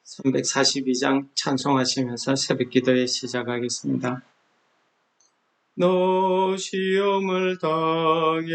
342장 찬송하시면서 새벽기도에 시작하겠습니다. 너 시험을 당해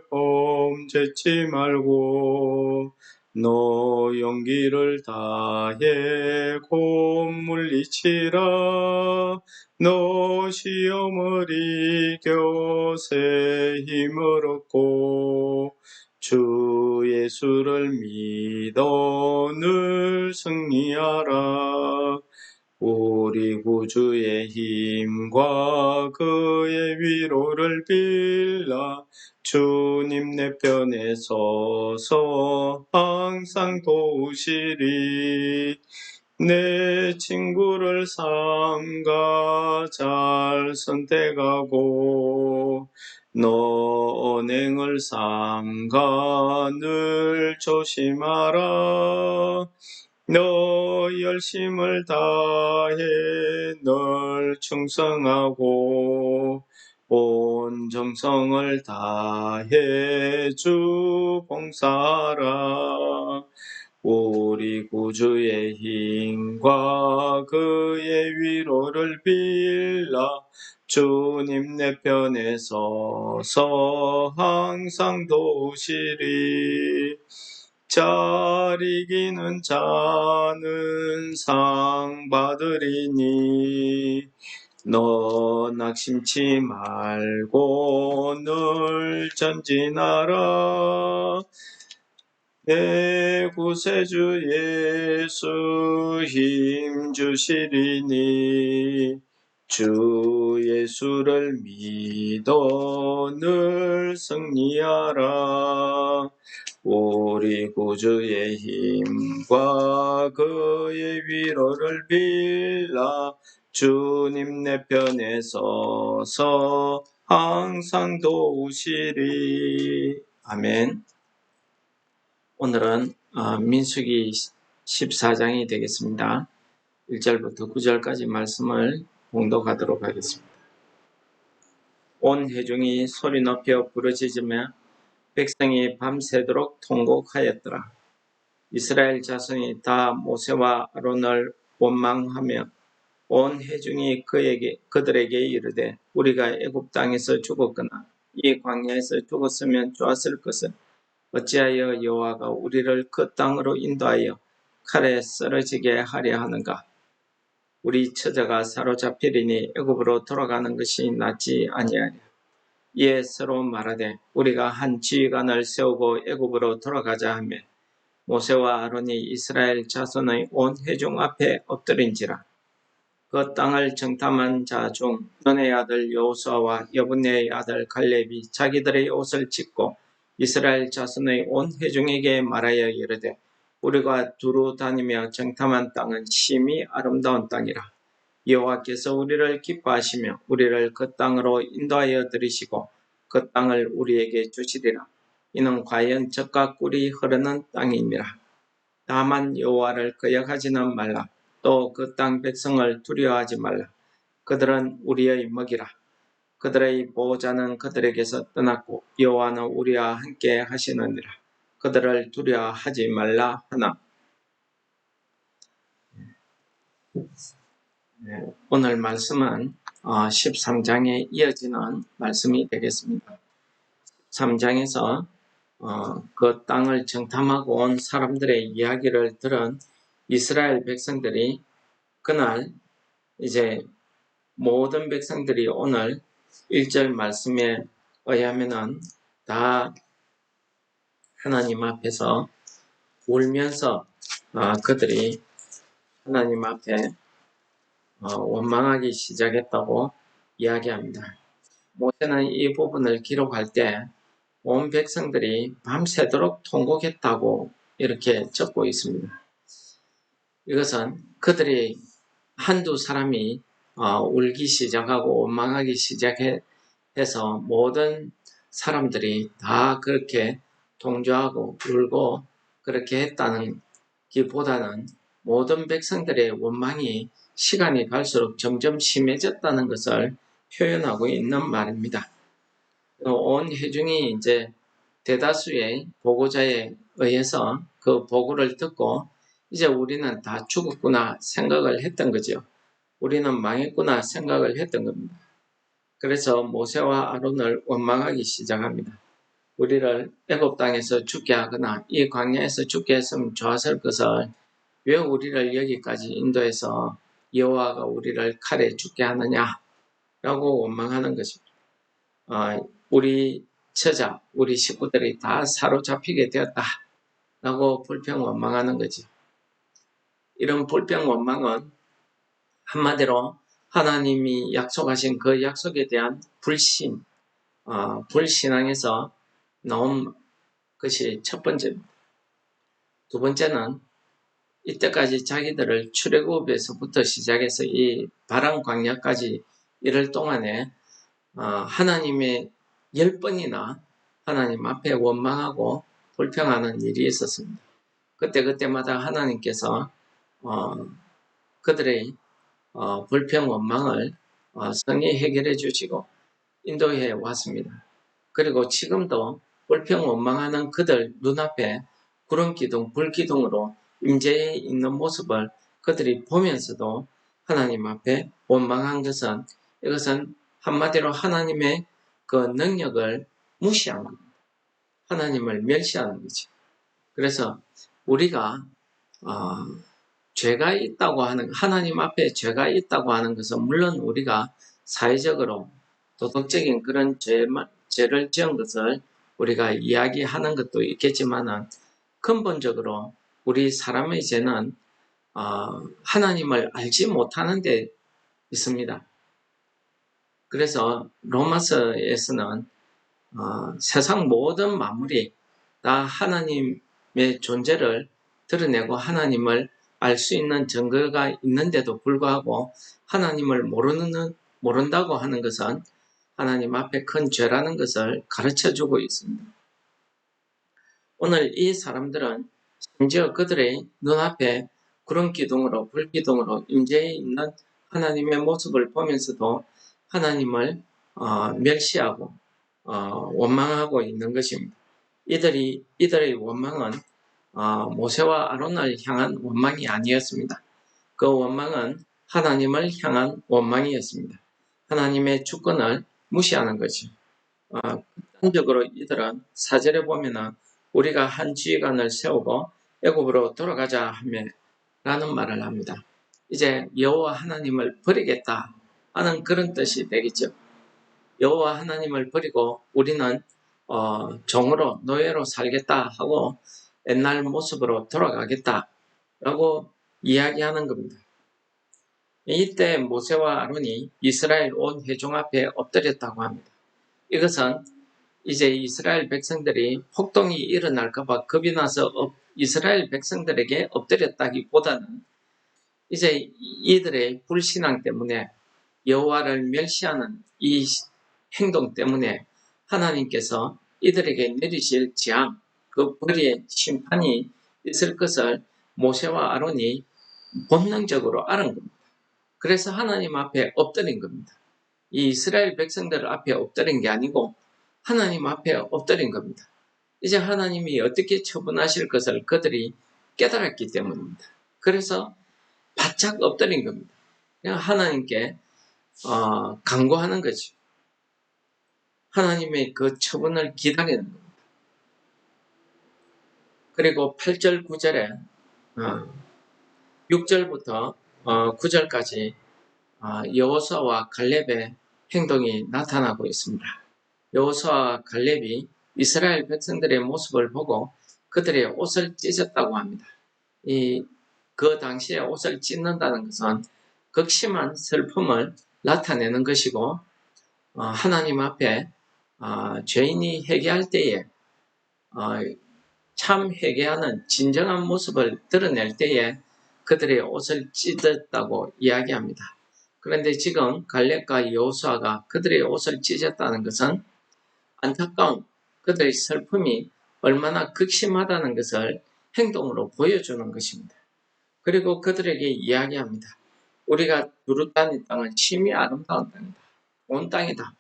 범죄치 말고 너 용기를 다해 곧 물리치라. 너 시험을 이겨 새 힘을 얻고 주 예수를 믿어 늘 승리하라. 우리 구주의 힘과 그의 위로를 빌라. 주님 내 편에 서서 항상 도우시리. 내 친구를 삼가 잘 선택하고 너 언행을 삼가 늘 조심하라. 너 열심을 다해 널 충성하고 온 정성을 다해 주 봉사하라. 우리 구주의 힘과 그의 위로를 빌라. 주님 내 편에 서서 항상 도우시리. 잘 이기는 자는 상 받으리니 너 낙심치 말고 늘 전진하라. 내 구세주 예수 힘 주시리니 주 예수를 믿어 늘 승리하라. 우리 구주의 힘과 그의 위로를 빌라. 주님 내 편에 서서 항상 도우시리. 아멘. 오늘은 민수기 14장이 되겠습니다. 1절부터 9절까지 말씀을 봉독하도록 하겠습니다. 온 회중이 소리 높여 부르짖으며 백성이 밤새도록 통곡하였더라. 이스라엘 자손이 다 모세와 아론을 원망하며 온 회중이 그들에게 이르되 우리가 애굽 땅에서 죽었거나 이 광야에서 죽었으면 좋았을 것을 어찌하여 여호와가 우리를 그 땅으로 인도하여 칼에 쓰러지게 하려 하는가? 우리 처자가 사로잡히리니 애굽으로 돌아가는 것이 낫지 아니하랴. 이에 서로 말하되 우리가 한 지휘관을 세우고 애굽으로 돌아가자 하며 모세와 아론이 이스라엘 자손의 온 회중 앞에 엎드린지라. 그 땅을 정탐한 자 중 눈의 아들 여호수아와 여분네의 아들 갈렙이 자기들의 옷을 찢고 이스라엘 자손의 온 회중에게 말하여 이르되 우리가 두루 다니며 정탐한 땅은 심히 아름다운 땅이라. 여호와께서 우리를 기뻐하시며 우리를 그 땅으로 인도하여 들이시고 그 땅을 우리에게 주시리라. 이는 과연 젖과 꿀이 흐르는 땅이니라. 다만 여호와를 거역하지는 말라. 또 그 땅 백성을 두려워하지 말라. 그들은 우리의 먹이라. 그들의 보호자는 그들에게서 떠났고 여호와는 우리와 함께 하시느니라. 그들을 두려워하지 말라 하나. 오늘 말씀은 13장에 이어지는 말씀이 되겠습니다. 13장에서 그 땅을 정탐하고 온 사람들의 이야기를 들은 이스라엘 백성들이 그날 이제 모든 백성들이 오늘 1절 말씀에 의하면은 다 하나님 앞에서 울면서 그들이 하나님 앞에 원망하기 시작했다고 이야기합니다. 모세는 이 부분을 기록할 때 온 백성들이 밤새도록 통곡했다고 이렇게 적고 있습니다. 이것은 그들이 한두 사람이 울기 시작하고 원망하기 시작해서 모든 사람들이 다 그렇게 동조하고 울고 그렇게 했다는 기보다는 모든 백성들의 원망이 시간이 갈수록 점점 심해졌다는 것을 표현하고 있는 말입니다. 온 회중이 이제 대다수의 보고자에 의해서 그 보고를 듣고 이제 우리는 다 죽었구나 생각을 했던 거죠. 우리는 망했구나 생각을 했던 겁니다. 그래서 모세와 아론을 원망하기 시작합니다. 우리를 애굽 땅에서 죽게 하거나 이 광야에서 죽게 했으면 좋았을 것을 왜 우리를 여기까지 인도해서 여호와가 우리를 칼에 죽게 하느냐라고 원망하는 것입니다. 우리 처자, 우리 식구들이 다 사로잡히게 되었다라고 불평 원망하는 거죠. 이런 불평 원망은 한마디로 하나님이 약속하신 그 약속에 대한 불신앙에서 나온 것이 첫 번째입니다. 두 번째는 이때까지 자기들을 출애굽에서부터 시작해서 이 바람 광야까지 이럴 동안에 하나님의 10번이나 하나님 앞에 원망하고 불평하는 일이 있었습니다. 그때마다 하나님께서 그들의 불평 원망을 성히 해결해 주시고 인도해 왔습니다. 그리고 지금도 불평 원망하는 그들 눈앞에 구름 기둥, 불 기둥으로 임재해 있는 모습을 그들이 보면서도 하나님 앞에 원망한 것은 이것은 한마디로 하나님의 그 능력을 무시하는 겁니다. 하나님을 멸시하는 거죠. 그래서 우리가 죄가 있다고 하는 하나님 앞에 죄가 있다고 하는 것은 물론 우리가 사회적으로 도덕적인 그런 죄를 지은 것을 우리가 이야기하는 것도 있겠지만은 근본적으로 우리 사람의 죄는 하나님을 알지 못하는 데 있습니다. 그래서 로마서에서는 세상 모든 만물이 다 하나님의 존재를 드러내고 하나님을 알 수 있는 증거가 있는데도 불구하고 하나님을 모른다고 하는 것은 하나님 앞에 큰 죄라는 것을 가르쳐주고 있습니다. 오늘 이 사람들은 심지어 그들의 눈앞에 구름 기둥으로 불 기둥으로 임재해 있는 하나님의 모습을 보면서도 하나님을 멸시하고 원망하고 있는 것입니다. 이들의 원망은 모세와 아론을 향한 원망이 아니었습니다. 그 원망은 하나님을 향한 원망이었습니다. 하나님의 주권을 무시하는 거죠. 극단적으로 이들은 4절에 보면은 우리가 한 지휘관을 세우고 애굽으로 돌아가자 하며 라는 말을 합니다. 이제 여호와 하나님을 버리겠다 하는 그런 뜻이 되겠죠. 여호와 하나님을 버리고 우리는 종으로 노예로 살겠다 하고 옛날 모습으로 돌아가겠다라고 이야기하는 겁니다. 이때 모세와 아론이 이스라엘 온 회중 앞에 엎드렸다고 합니다. 이것은 이제 이스라엘 백성들이 폭동이 일어날까봐 겁이 나서 이스라엘 백성들에게 엎드렸다기보다는 이제 이들의 불신앙 때문에 여호와를 멸시하는 이 행동 때문에 하나님께서 이들에게 내리실 재앙, 그 벌의 심판이 있을 것을 모세와 아론이 본능적으로 알은 겁니다. 그래서 하나님 앞에 엎드린 겁니다. 이 이스라엘 백성들 앞에 엎드린 게 아니고 하나님 앞에 엎드린 겁니다. 이제 하나님이 어떻게 처분하실 것을 그들이 깨달았기 때문입니다. 그래서 바짝 엎드린 겁니다. 그냥 하나님께 간구하는 거죠. 하나님의 그 처분을 기다리는 겁니다. 그리고 8절, 9절에 6절부터 9절까지 여호수아와 갈렙의 행동이 나타나고 있습니다. 여호수아와 갈렙이 이스라엘 백성들의 모습을 보고 그들의 옷을 찢었다고 합니다. 그 당시에 옷을 찢는다는 것은 극심한 슬픔을 나타내는 것이고 하나님 앞에 죄인이 회개할 때에 참 회개하는 진정한 모습을 드러낼 때에 그들의 옷을 찢었다고 이야기합니다. 그런데 지금 갈렙과 여호수아가 그들의 옷을 찢었다는 것은 안타까운 그들의 슬픔이 얼마나 극심하다는 것을 행동으로 보여주는 것입니다. 그리고 그들에게 이야기합니다. 우리가 두루 다닌 땅은 심히 아름다운 땅이다. 온 땅이다.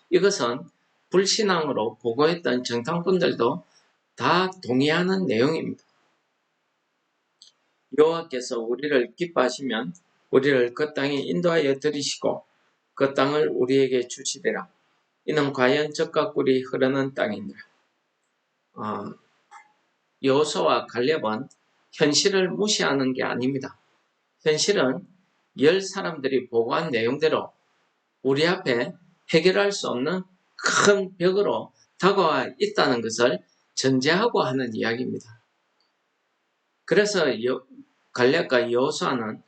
이것은 불신앙으로 보고했던 정탐꾼들도 다 동의하는 내용입니다. 여호와께서 우리를 기뻐하시면 우리를 그 땅에 인도하여 들이시고 그 땅을 우리에게 주시리라. 이는 과연 젖과 꿀이 흐르는 땅이니라. 여호수아와 갈렙은 현실을 무시하는 게 아닙니다. 현실은 열 사람들이 보고한 내용대로 우리 앞에 해결할 수 없는 큰 벽으로 다가와 있다는 것을 전제하고 하는 이야기입니다. 그래서 갈렙과 여호수아는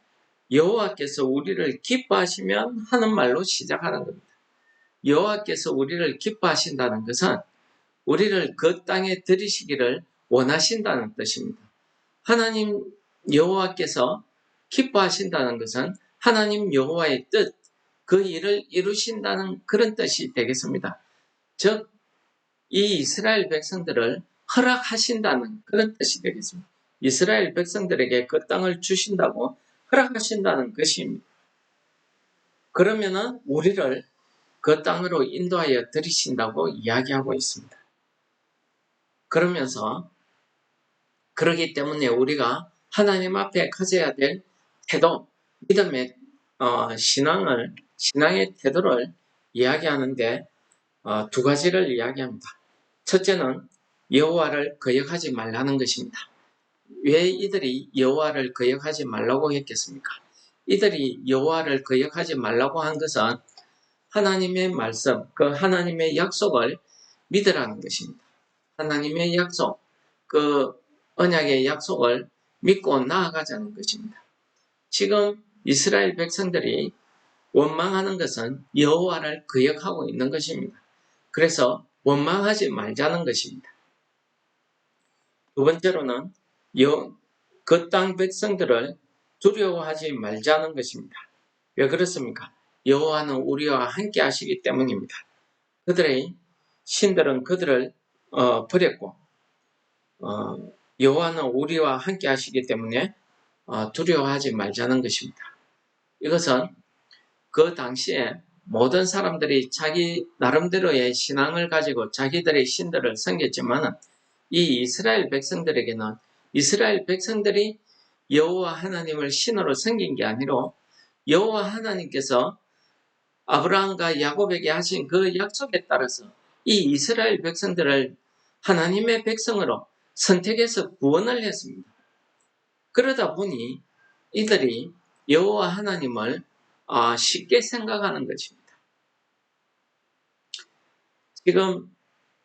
여호와께서 우리를 기뻐하시면 하는 말로 시작하는 겁니다. 여호와께서 우리를 기뻐하신다는 것은 우리를 그 땅에 들이시기를 원하신다는 뜻입니다. 하나님 여호와께서 기뻐하신다는 것은 하나님 여호와의 뜻, 그 일을 이루신다는 그런 뜻이 되겠습니다. 즉, 이 이스라엘 백성들을 허락하신다는 그런 뜻이 되겠습니다. 이스라엘 백성들에게 그 땅을 주신다고 허락하신다는 것입니다. 그러면은 우리를 그 땅으로 인도하여 들이신다고 이야기하고 있습니다. 그러면서 그러기 때문에 우리가 하나님 앞에 가져야 될 태도, 믿음의 신앙의 태도를 이야기하는데 두 가지를 이야기합니다. 첫째는 여호와를 거역하지 말라는 것입니다. 왜 이들이 여호와를 거역하지 말라고 했겠습니까? 이들이 여호와를 거역하지 말라고 한 것은 하나님의 말씀, 그 하나님의 약속을 믿으라는 것입니다. 하나님의 약속, 그 언약의 약속을 믿고 나아가자는 것입니다. 지금 이스라엘 백성들이 원망하는 것은 여호와를 거역하고 있는 것입니다. 그래서 원망하지 말자는 것입니다. 두 번째로는 그 땅 백성들을 두려워하지 말자는 것입니다. 왜 그렇습니까? 여호와는 우리와 함께 하시기 때문입니다. 그들의 신들은 그들을 버렸고 여호와는 우리와 함께 하시기 때문에 두려워하지 말자는 것입니다. 이것은 그 당시에 모든 사람들이 자기 나름대로의 신앙을 가지고 자기들의 신들을 섬겼지만 이 이스라엘 백성들에게는 이스라엘 백성들이 여호와 하나님을 신으로 섬긴 게 아니라 여호와 하나님께서 아브라함과 야곱에게 하신 그 약속에 따라서 이 이스라엘 백성들을 하나님의 백성으로 선택해서 구원을 했습니다. 그러다 보니 이들이 여호와 하나님을 쉽게 생각하는 것입니다. 지금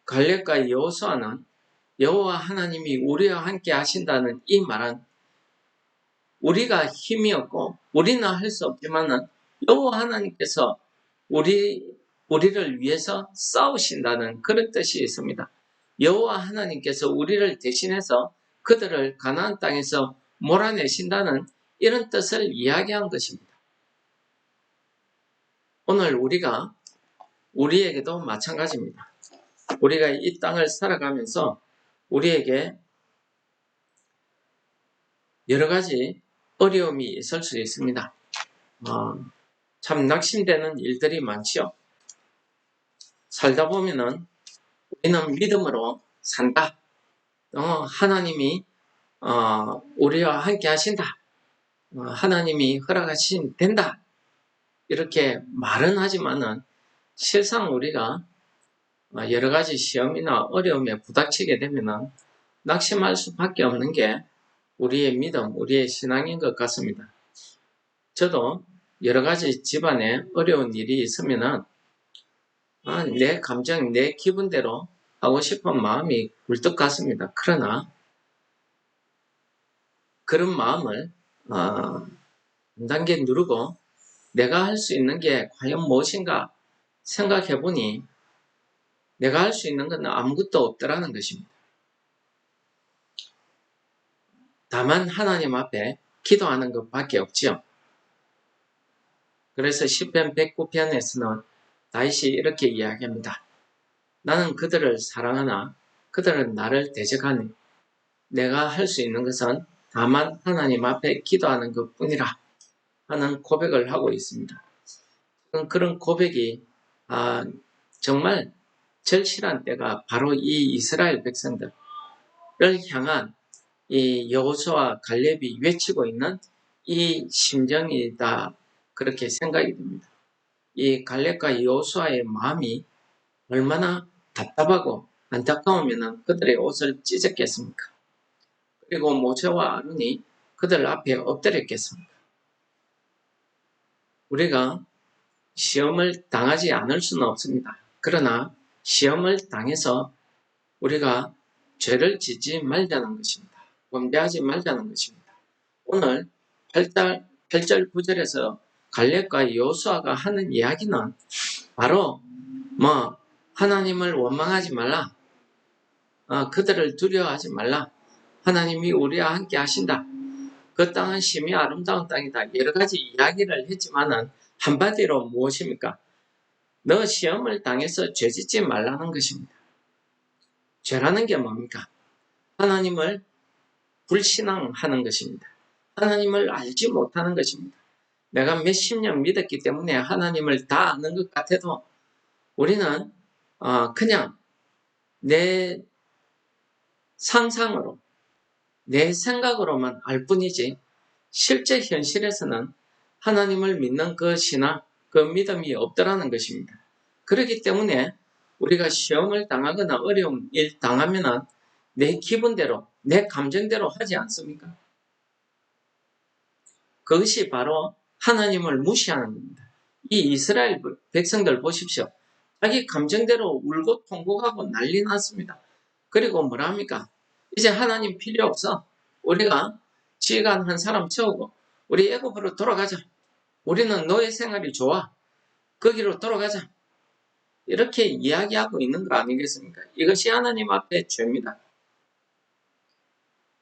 갈렙과 여호수아는 여호와 하나님이 우리와 함께 하신다는 이 말은 우리가 힘이 없고 우리는 할 수 없지만은 여호와 하나님께서 우리를 위해서 싸우신다는 그런 뜻이 있습니다. 여호와 하나님께서 우리를 대신해서 그들을 가나안 땅에서 몰아내신다는 이런 뜻을 이야기한 것입니다. 오늘 우리에게도 마찬가지입니다. 우리가 이 땅을 살아가면서 우리에게 여러 가지 어려움이 있을 수 있습니다. 참 낙심되는 일들이 많지요. 살다 보면은 우리는 믿음으로 산다. 하나님이 우리와 함께 하신다. 하나님이 허락하신 된다. 이렇게 말은 하지만은 실상 우리가 여러 가지 시험이나 어려움에 부닥치게 되면은 낙심할 수밖에 없는 게 우리의 믿음, 우리의 신앙인 것 같습니다. 저도 여러 가지 집안에 어려운 일이 있으면은 내 감정, 내 기분대로 하고 싶은 마음이 굴뚝 같습니다. 그러나 그런 마음을 한 단계 누르고 내가 할 수 있는 게 과연 무엇인가 생각해 보니 내가 할 수 있는 건 아무것도 없더라는 것입니다. 다만 하나님 앞에 기도하는 것밖에 없지요. 그래서 시편 109편에서는 다윗이 이렇게 이야기합니다. 나는 그들을 사랑하나 그들은 나를 대적하니 내가 할 수 있는 것은 다만 하나님 앞에 기도하는 것뿐이라 하는 고백을 하고 있습니다. 그런 고백이 정말 절실한 때가 바로 이 이스라엘 백성들을 향한 이 여호수아와 갈렙이 외치고 있는 이 심정이다. 그렇게 생각이 듭니다. 이 갈렙과 여호수아의 마음이 얼마나 답답하고 안타까우면 그들의 옷을 찢었겠습니까? 그리고 모세와 아론이 그들 앞에 엎드렸겠습니까? 우리가 시험을 당하지 않을 수는 없습니다. 그러나 시험을 당해서 우리가 죄를 짓지 말자는 것입니다. 범죄하지 말자는 것입니다. 오늘 8절 9절에서 갈렙과 여호수아가 하는 이야기는 바로 하나님을 원망하지 말라. 그들을 두려워하지 말라. 하나님이 우리와 함께 하신다. 그 땅은 심히 아름다운 땅이다. 여러 가지 이야기를 했지만은 한마디로 무엇입니까? 너 시험을 당해서 죄짓지 말라는 것입니다. 죄라는 게 뭡니까? 하나님을 불신앙하는 것입니다. 하나님을 알지 못하는 것입니다. 내가 몇십 년 믿었기 때문에 하나님을 다 아는 것 같아도 우리는 그냥 내 상상으로, 내 생각으로만 알 뿐이지 실제 현실에서는 하나님을 믿는 그 신앙, 그 믿음이 없더라는 것입니다. 그렇기 때문에 우리가 시험을 당하거나 어려운 일 당하면은 내 기분대로, 내 감정대로 하지 않습니까? 그것이 바로 하나님을 무시하는 겁니다. 이 이스라엘 백성들 보십시오. 자기 감정대로 울고 통곡하고 난리 났습니다. 그리고 뭐라 합니까? 이제 하나님 필요 없어. 우리가 지휘관 한 사람 채우고 우리 애굽으로 돌아가자. 우리는 노예 생활이 좋아. 거기로 돌아가자. 이렇게 이야기하고 있는 거 아니겠습니까? 이것이 하나님 앞에 죄입니다.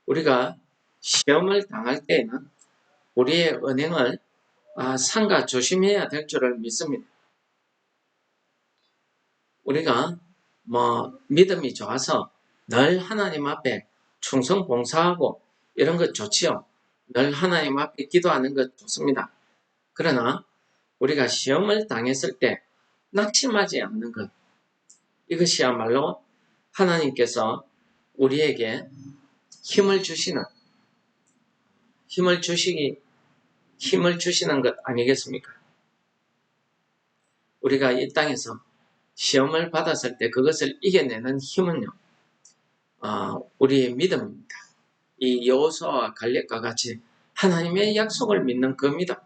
우리가 시험을 당할 때에는 우리의 언행을 삼가 조심해야 될 줄을 믿습니다. 우리가 믿음이 좋아서 늘 하나님 앞에 충성 봉사하고 이런 것 좋지요. 늘 하나님 앞에 기도하는 것 좋습니다. 그러나 우리가 시험을 당했을 때 낙심하지 않는 것, 이것이야말로 하나님께서 우리에게 힘을 주시는 것 아니겠습니까? 우리가 이 땅에서 시험을 받았을 때 그것을 이겨내는 힘은요, 우리의 믿음입니다. 이 여호수아와 갈렙과 같이 하나님의 약속을 믿는 그 믿음,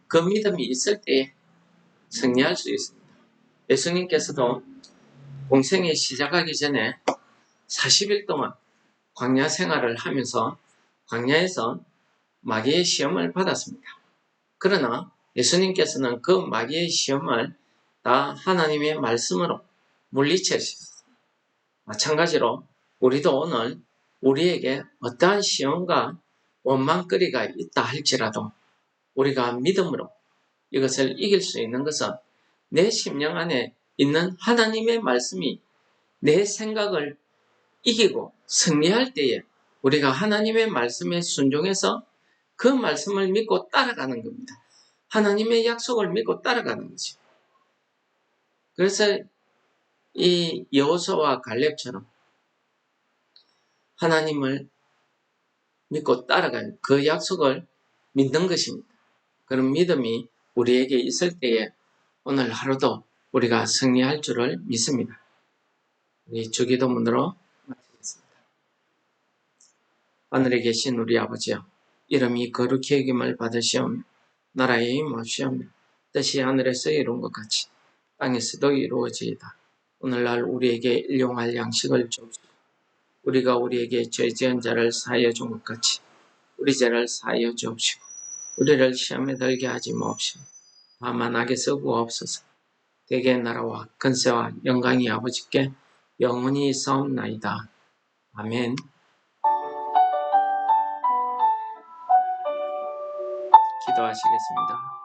그 믿음이 있을 때에 승리할 수 있습니다. 예수님께서도 공생이 시작하기 전에 40일 동안 광야 생활을 하면서 광야에서 마귀의 시험을 받았습니다. 그러나 예수님께서는 그 마귀의 시험을 다 하나님의 말씀으로 물리치셨습니다. 마찬가지로 우리도 오늘 우리에게 어떠한 시험과 원망거리가 있다 할지라도 우리가 믿음으로 이것을 이길 수 있는 것은 내 심령 안에 있는 하나님의 말씀이 내 생각을 이기고 승리할 때에 우리가 하나님의 말씀에 순종해서 그 말씀을 믿고 따라가는 겁니다. 하나님의 약속을 믿고 따라가는 거죠. 그래서 이 여호수아와 갈렙처럼 하나님을 믿고 따라가는 그 약속을 믿는 것입니다. 그런 믿음이 우리에게 있을 때에 오늘 하루도 우리가 승리할 줄을 믿습니다. 우리 주기도문으로 마치겠습니다. 하늘에 계신 우리 아버지여, 이름이 거룩히 여김을 받으시오며 나라의 임하시오며 뜻이 하늘에서 이룬 것 같이 땅에서도 이루어지이다. 오늘날 우리에게 일용할 양식을 주옵시고 우리가 우리에게 죄 지은 자를 사하여 준 것 같이 우리 죄를 사하여 주옵시고 우리를 시험에 들게 하지 마옵시고 다만 악에서 구하옵소서. 대개의 나라와 근세와 영광이 아버지께 영원히 있사옵나이다. 아멘. 기도하시겠습니다.